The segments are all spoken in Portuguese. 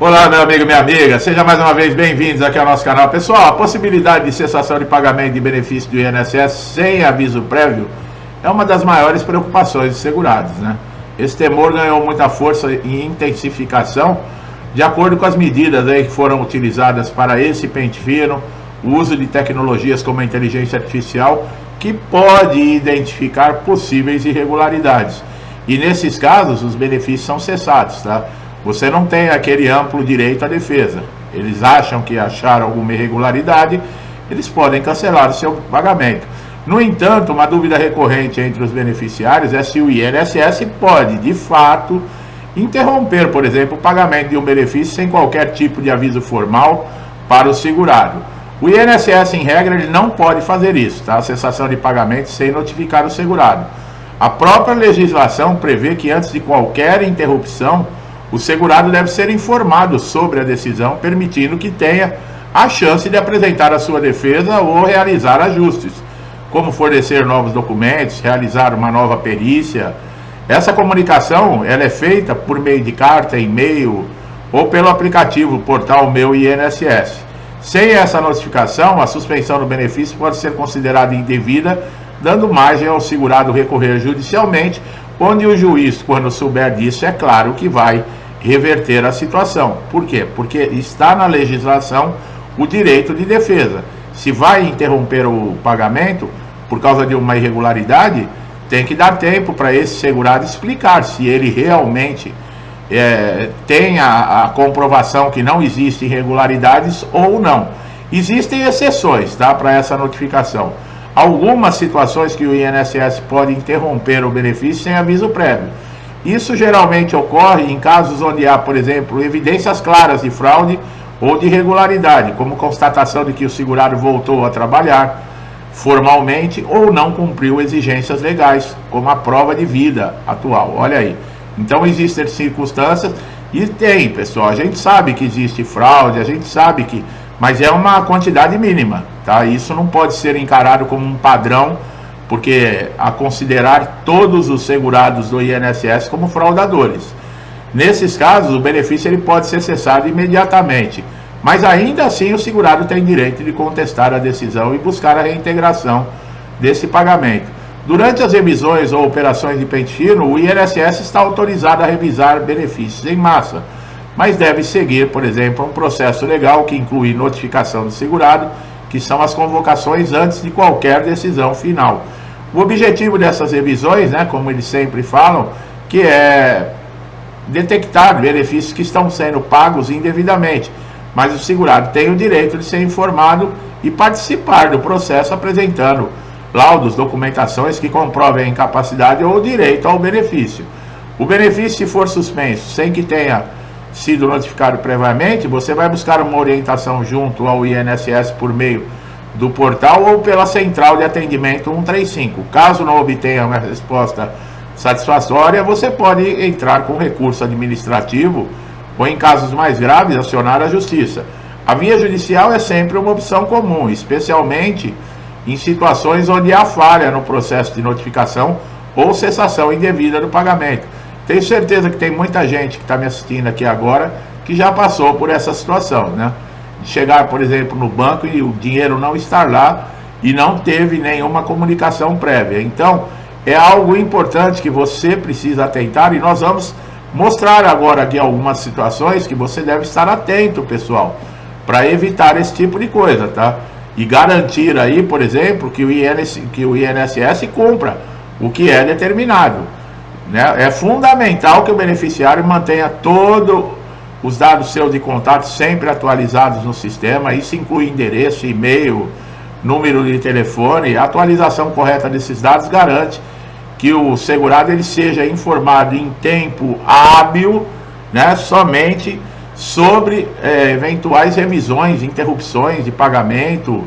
Olá, meu amigo e minha amiga, seja mais uma vez bem-vindos aqui ao nosso canal. Pessoal, a possibilidade de cessação de pagamento de benefício do INSS sem aviso prévio é uma das maiores preocupações dos segurados, né? Esse temor ganhou muita força e intensificação de acordo com as medidas aí que foram utilizadas para esse pente fino, o uso de tecnologias como a inteligência artificial, que pode identificar possíveis irregularidades. E nesses casos, os benefícios são cessados, tá? Você não tem aquele amplo direito à defesa. Eles acham que acharam alguma irregularidade, eles podem cancelar o seu pagamento. No entanto, uma dúvida recorrente entre os beneficiários é se o INSS pode, de fato, interromper, por exemplo, o pagamento de um benefício sem qualquer tipo de aviso formal para o segurado. O INSS, em regra, ele não pode fazer isso, tá? A cessação de pagamento sem notificar o segurado. A própria legislação prevê que antes de qualquer interrupção, o segurado deve ser informado sobre a decisão, permitindo que tenha a chance de apresentar a sua defesa ou realizar ajustes, como fornecer novos documentos, realizar uma nova perícia. Essa comunicação ela é feita por meio de carta, e-mail ou pelo aplicativo Portal Meu INSS. Sem essa notificação, a suspensão do benefício pode ser considerada indevida, dando margem ao segurado recorrer judicialmente, onde o juiz, quando souber disso, é claro que vai reverter a situação. Por quê? Porque está na legislação o direito de defesa. Se vai interromper o pagamento por causa de uma irregularidade, tem que dar tempo para esse segurado explicar se ele realmente tem a comprovação que não existem irregularidades ou não. Existem exceções, tá, para essa notificação. Algumas situações que o INSS pode interromper o benefício sem aviso prévio. Isso geralmente ocorre em casos onde há, por exemplo, evidências claras de fraude ou de irregularidade, como constatação de que o segurado voltou a trabalhar formalmente ou não cumpriu exigências legais, como a prova de vida atual. Olha aí. Então existem circunstâncias e tem, pessoal, a gente sabe que existe fraude, a gente sabe que, mas é uma quantidade mínima, tá? Isso não pode ser encarado como um padrão, porque a considerar todos os segurados do INSS como fraudadores. Nesses casos, o benefício ele pode ser cessado imediatamente, mas ainda assim o segurado tem direito de contestar a decisão e buscar a reintegração desse pagamento. Durante as revisões ou operações de pente fino, o INSS está autorizado a revisar benefícios em massa, mas deve seguir, por exemplo, um processo legal que inclui notificação do segurado, que são as convocações antes de qualquer decisão final. O objetivo dessas revisões, né, como eles sempre falam, que é detectar benefícios que estão sendo pagos indevidamente, mas o segurado tem o direito de ser informado e participar do processo apresentando laudos, documentações que comprovem a incapacidade ou o direito ao benefício. O benefício, se for suspenso sem que tenha sido notificado previamente, você vai buscar uma orientação junto ao INSS por meio do portal ou pela central de atendimento 135. Caso não obtenha uma resposta satisfatória, você pode entrar com recurso administrativo ou, em casos mais graves, acionar a justiça. A via judicial é sempre uma opção comum, especialmente em situações onde há falha no processo de notificação ou cessação indevida do pagamento. Tenho certeza que tem muita gente que está me assistindo aqui agora que já passou por essa situação, né? De chegar, por exemplo, no banco e o dinheiro não estar lá e não teve nenhuma comunicação prévia. Então, é algo importante que você precisa atentar e nós vamos mostrar agora aqui algumas situações que você deve estar atento, pessoal, para evitar esse tipo de coisa, tá? E garantir aí, por exemplo, que o INSS cumpra o que é determinado, né? É fundamental que o beneficiário mantenha todos os dados seus de contato sempre atualizados no sistema. Isso inclui endereço, e-mail, número de telefone. A atualização correta desses dados garante que o segurado ele seja informado em tempo hábil, né, somente sobre eventuais revisões, interrupções de pagamento,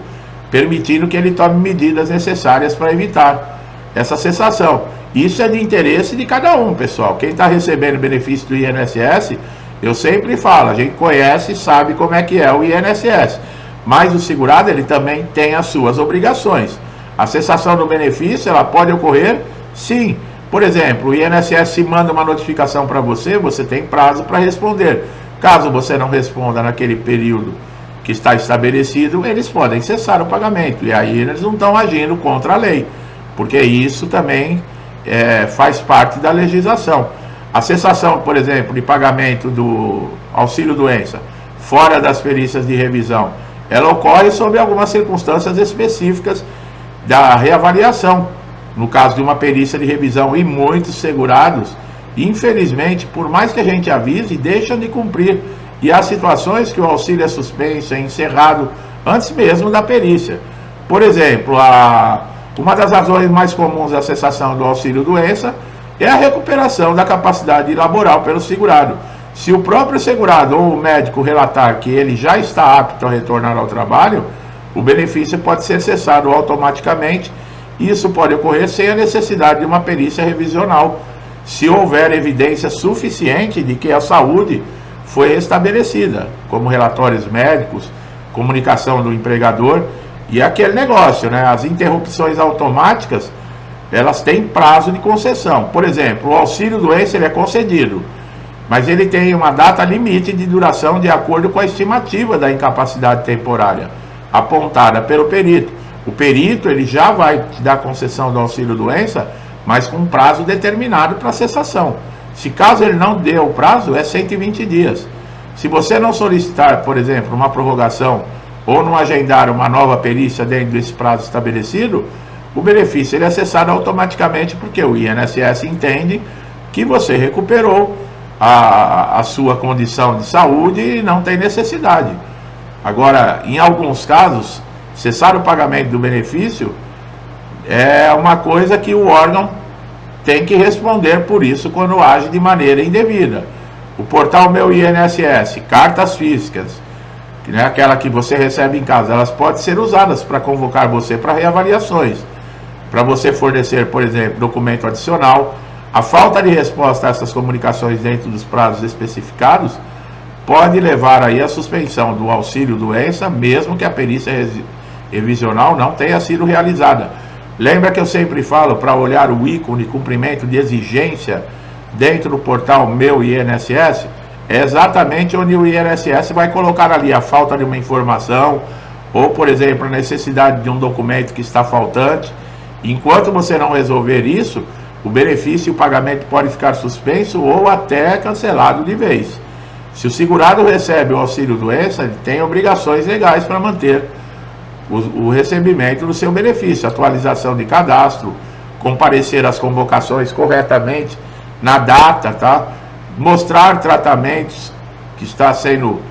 permitindo que ele tome medidas necessárias para evitar essa cessação. Isso é de interesse de cada um, pessoal. Quem está recebendo benefício do INSS, eu sempre falo, a gente conhece e sabe como é que é o INSS, mas o segurado ele também tem as suas obrigações. A cessação do benefício ela pode ocorrer, sim. Por exemplo, o INSS manda uma notificação para você, você tem prazo para responder. Caso você não responda naquele período que está estabelecido, eles podem cessar o pagamento, e aí eles não estão agindo contra a lei, porque isso também faz parte da legislação. A cessação, por exemplo, de pagamento do auxílio-doença, fora das perícias de revisão, ela ocorre sob algumas circunstâncias específicas da reavaliação. No caso de uma perícia de revisão, e muitos segurados, infelizmente, por mais que a gente avise, deixam de cumprir. E há situações que o auxílio é suspenso, é encerrado antes mesmo da perícia. Por exemplo, uma das razões mais comuns da cessação do auxílio-doença é a recuperação da capacidade laboral pelo segurado. Se o próprio segurado ou o médico relatar que ele já está apto a retornar ao trabalho, o benefício pode ser cessado automaticamente. Isso pode ocorrer sem a necessidade de uma perícia revisional, se houver evidência suficiente de que a saúde foi restabelecida, como relatórios médicos, comunicação do empregador e aquele negócio, né? As interrupções automáticas, elas têm prazo de concessão. Por exemplo, o auxílio-doença ele é concedido, mas ele tem uma data limite de duração de acordo com a estimativa da incapacidade temporária apontada pelo perito. O perito ele já vai te dar concessão do auxílio-doença, mas com um prazo determinado para cessação. Se caso ele não dê o prazo, é 120 dias. Se você não solicitar, por exemplo, uma prorrogação ou não agendar uma nova perícia dentro desse prazo estabelecido, o benefício ele é cessado automaticamente, porque o INSS entende que você recuperou a sua condição de saúde e não tem necessidade. Agora, em alguns casos, cessar o pagamento do benefício é uma coisa que o órgão tem que responder por isso quando age de maneira indevida. O portal Meu INSS, cartas físicas, né, aquela que você recebe em casa, elas podem ser usadas para convocar você para reavaliações, para você fornecer, por exemplo, documento adicional. A falta de resposta a essas comunicações dentro dos prazos especificados pode levar aí à suspensão do auxílio-doença, mesmo que a perícia revisional não tenha sido realizada. Lembra que eu sempre falo para olhar o ícone cumprimento de exigência dentro do portal Meu INSS? É exatamente onde o INSS vai colocar ali a falta de uma informação, ou, por exemplo, a necessidade de um documento que está faltante. Enquanto você não resolver isso, o benefício e o pagamento pode ficar suspenso ou até cancelado de vez. Se o segurado recebe o auxílio-doença, ele tem obrigações legais para manter o recebimento do seu benefício, atualização de cadastro, comparecer às convocações corretamente na data, tá? Mostrar tratamentos que está sendo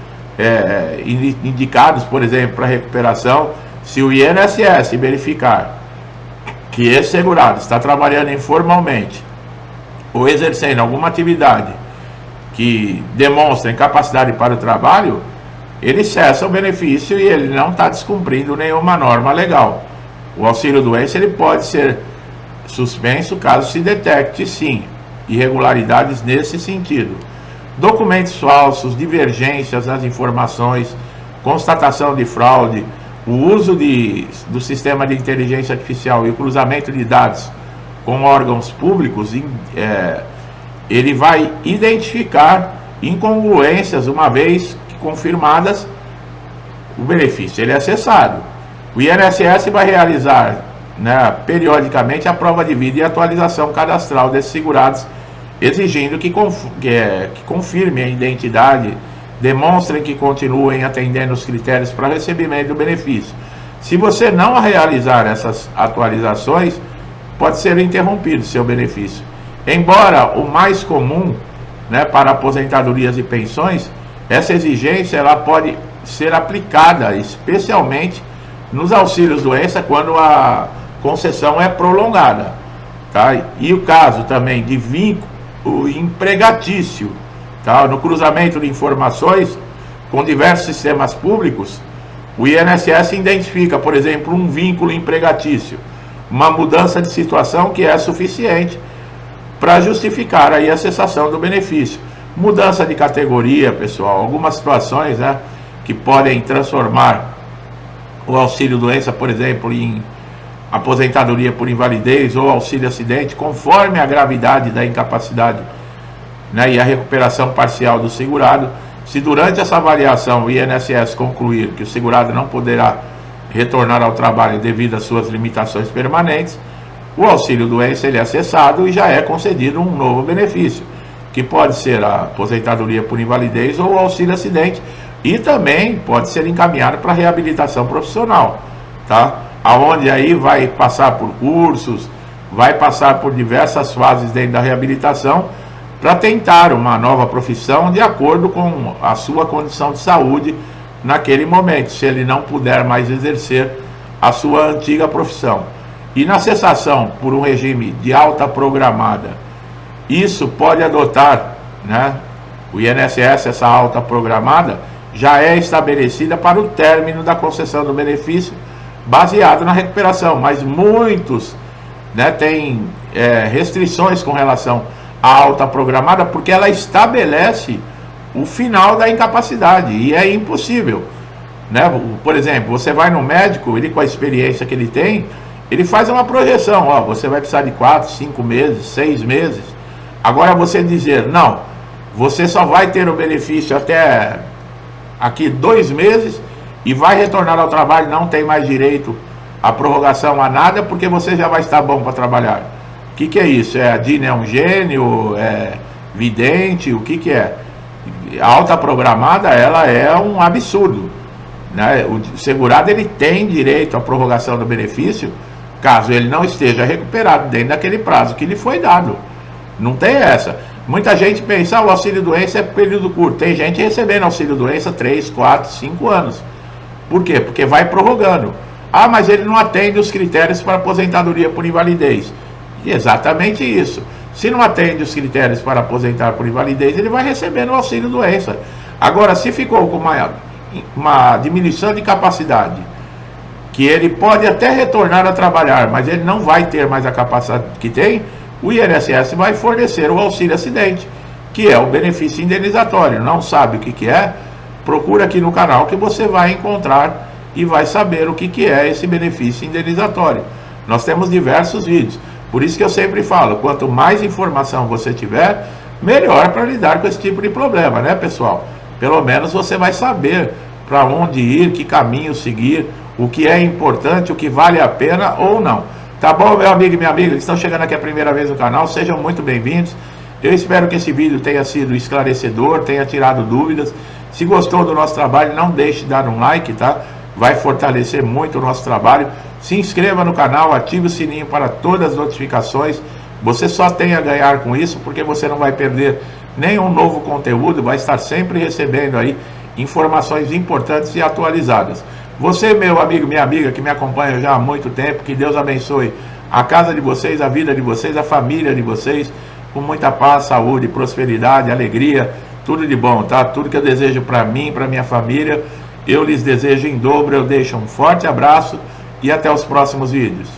indicados, por exemplo, para recuperação. Se o INSS verificar que esse segurado está trabalhando informalmente ou exercendo alguma atividade que demonstra incapacidade para o trabalho, ele cessa o benefício e ele não está descumprindo nenhuma norma legal. O auxílio-doença ele pode ser suspenso caso se detecte, sim, irregularidades nesse sentido. Documentos falsos, divergências nas informações, constatação de fraude, o uso do sistema de inteligência artificial e o cruzamento de dados com órgãos públicos, ele vai identificar incongruências, uma vez confirmadas, o benefício ele é cessado. O INSS vai realizar, né, periodicamente a prova de vida e atualização cadastral desses segurados, exigindo que confirmem a identidade, demonstrem que continuem atendendo os critérios para recebimento do benefício. Se você não realizar essas atualizações, pode ser interrompido seu benefício. Embora o mais comum, né, para aposentadorias e pensões, essa exigência ela pode ser aplicada especialmente nos auxílios-doença quando a concessão é prolongada, tá? E o caso também de vínculo empregatício, tá? No cruzamento de informações com diversos sistemas públicos, o INSS identifica, por exemplo, um vínculo empregatício, uma mudança de situação que é suficiente para justificar aí a cessação do benefício. Mudança de categoria, pessoal, algumas situações, né, que podem transformar o auxílio-doença, por exemplo, em aposentadoria por invalidez ou auxílio-acidente, conforme a gravidade da incapacidade, né, e a recuperação parcial do segurado. Se durante essa avaliação o INSS concluir que o segurado não poderá retornar ao trabalho devido às suas limitações permanentes, o auxílio-doença ele é cessado e já é concedido um novo benefício, que pode ser a aposentadoria por invalidez ou o auxílio-acidente, e também pode ser encaminhado para reabilitação profissional, tá? Aonde aí vai passar por cursos, vai passar por diversas fases dentro da reabilitação para tentar uma nova profissão de acordo com a sua condição de saúde naquele momento, se ele não puder mais exercer a sua antiga profissão. E na cessação por um regime de alta programada, isso pode adotar, né, o INSS, essa alta programada já é estabelecida para o término da concessão do benefício baseado na recuperação, mas muitos, né, têm restrições com relação à alta programada, porque ela estabelece o final da incapacidade, e é impossível, né? Por exemplo, você vai no médico, ele com a experiência que ele tem, ele faz uma projeção, ó, você vai precisar de 4, 5 meses, 6 meses. Agora você dizer, não, você só vai ter o benefício até aqui 2 meses e vai retornar ao trabalho, não tem mais direito à prorrogação a nada, porque você já vai estar bom para trabalhar. O que é isso? A DINA é um gênio? É vidente? O que é? A alta programada, ela é um absurdo, né? O segurado ele tem direito à prorrogação do benefício caso ele não esteja recuperado dentro daquele prazo que lhe foi dado. Não tem essa. Muita gente pensa, o auxílio-doença é período curto. Tem gente recebendo auxílio-doença 3, 4, 5 anos. Por quê? Porque vai prorrogando. Ah, mas ele não atende os critérios para aposentadoria por invalidez. E exatamente isso. Se não atende os critérios para aposentar por invalidez, ele vai recebendo o auxílio-doença. Agora, se ficou com uma diminuição de capacidade, que ele pode até retornar a trabalhar, mas ele não vai ter mais a capacidade que tem, o INSS vai fornecer o auxílio-acidente, que é o benefício indenizatório. Não sabe o que é? Procura aqui no canal que você vai encontrar e vai saber o que é esse benefício indenizatório. Nós temos diversos vídeos. Por isso que eu sempre falo, quanto mais informação você tiver, melhor para lidar com esse tipo de problema, né, pessoal? Pelo menos você vai saber para onde ir, que caminho seguir, o que é importante, o que vale a pena ou não. Tá bom, meu amigo e minha amiga que estão chegando aqui a primeira vez no canal, sejam muito bem-vindos. Eu espero que esse vídeo tenha sido esclarecedor, tenha tirado dúvidas. Se gostou do nosso trabalho, não deixe de dar um like, tá? Vai fortalecer muito o nosso trabalho. Se inscreva no canal, ative o sininho para todas as notificações. Você só tem a ganhar com isso, porque você não vai perder nenhum novo conteúdo, vai estar sempre recebendo aí informações importantes e atualizadas. Você, meu amigo, minha amiga, que me acompanha já há muito tempo, que Deus abençoe a casa de vocês, a vida de vocês, a família de vocês, com muita paz, saúde, prosperidade, alegria, tudo de bom, tá? Tudo que eu desejo para mim, para minha família, eu lhes desejo em dobro. Eu deixo um forte abraço e até os próximos vídeos.